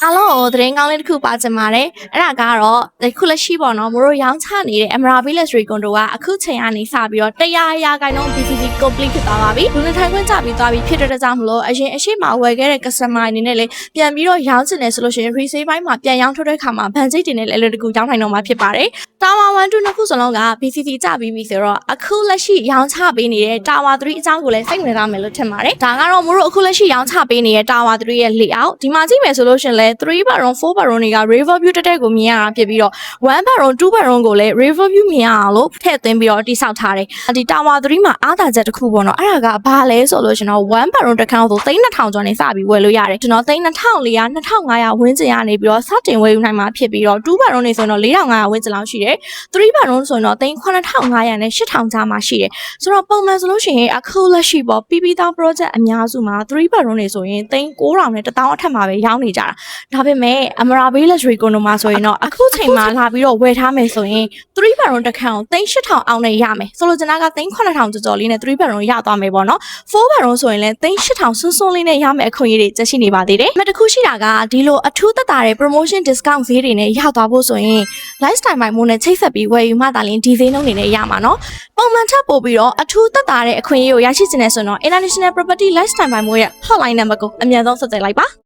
အားလုံးကိုသတင်းကောင်းလေးတစ်ခုပါချင်ပါတယ်။အဲ့ဒါကတော့ခုလက်ရှိပေါ့နော်မို့တို့ရောင်းချနေတဲ့ Emerald Luxury Condo ကအခုချိန်ကနေစပြီးတော့100% BCC complete ဖြစ်သွားပါပြီ။လူနေထိုင်ခွင့်ကြပြီးသွားပြီဖြစ်တဲ့ကြောင့်မလို့အရင်အရှိမဝယ်ခဲ့တဲ့ customer အနေနဲ့လည်းပြန်ပြီးတော့ရောင်းချင်တယ်ဆိုလို့ရှိရင် resale ဘိုင်းမှာပြန်ရောင်းထုတ်တဲ့အခါမှာဗန်စိတ်တင်နဲ့လည်းအလွယ်တကူရောင်းနိုင်တော့မှာဖြစ်ပါတယ်။ Tower 1 2နှစ်ခုစလုံးက BCC ကြပြီးပြီဆိုတော့အခုလက်ရှိရောင်းချပေးနေတဲ့ Tower 3အကြောင်းကိုလည်းစိတ်ဝင်စားမယ်လို့ထင်ပါတယ်။ဒါကတော့မို့တို့အခုလက်ရှိရောင်းချပေးနေတဲ့ Tower 3ရဲ့ layout ဒီမှာကြည့်မယ်ဆိုလို့ရှိရင်လည်း3 bedroom 4 bedroom တွေက river view တက်ကိုမြင်ရတာဖြစ်ပြီးတော့1 bedroom 2 bedroom ကိုလည်း river view မြင်ရအောင်လို့ထည့်သွင်းပြီးတော့တိစောက်ထားတယ်။ဒီ Tower 3မှာအားသာချက်တစ်ခုပေါ့နော်အဲ့ဒါကဘာလဲဆိုလို့ရှင်တော့1 bedroom တစ်ခန်းဆို3200ကျော်နေစပြီးဝယ်လို့ရတယ်ကျွန်တော်3400 2500ဝန်းကျင်ရနေပြီးတော့စတင်ဝယ်ယူနိုင်မှာဖြစ်ပြီးတော့2 bedroom နေဆိုရင်တော့4500ဝန်းကျင်လောက်ရှိတယ်3 bedroom ဆိုရင်တော့3500နဲ့8000ကြားမှာရှိတယ်ဆိုတော့ပုံမှန်ဆိုလို့ရှိရင်အခုလက်ရှိပေါ့ PP1000 project အများစုမှာ3 bedroom နေဆိုရင်9000နဲ့1000အထက်မှာပဲရောင်းနေကြတာဒါပေမဲ့ Emerald Luxury Condo မှာဆိုရင်တော့အခုချိန်မှာလာပြီးတော့ဝယ်ထားမယ်ဆိုရင်3 bedroom တစ်ခန်းကို8000အောင်နဲ့ရမယ်ဆိုလိုချင်တာက9000ကျော်ကျော်လေးနဲ့3 bedroom ရသွားမယ်ပေါ့နော်4 bedroom ဆိုရင်လည်း8000စွန်းစွန်းလေးနဲ့ရမယ်အခွင့်အရေးတွေကျရှိနေပါသေးတယ်။မတစ်ခုရှိတာကဒီလိုအထူးသက်သာတဲ့ promotion discount ဈေးတွေနဲ့ရသွားဖို့ဆိုရင် lifestyle မိုင်မိုးနဲ့ချိတ်ဆက်ပြီးဝယ်ယူမှသာလျှင်ဒီဈေးနှုန်းတွေနဲ့ရမှာနော်။ပုံမှန်ထပ်ပို့ပြီးတော့အထူးသက်သာတဲ့အခွင့်အရေးကိုရရှိချင်တဲ့ဆိုတော့ International Property Lifestyle မိုင်မိုးရဲ့ hotline number ကိုအမြန်ဆုံးဆက်သွယ်လိုက်ပါ။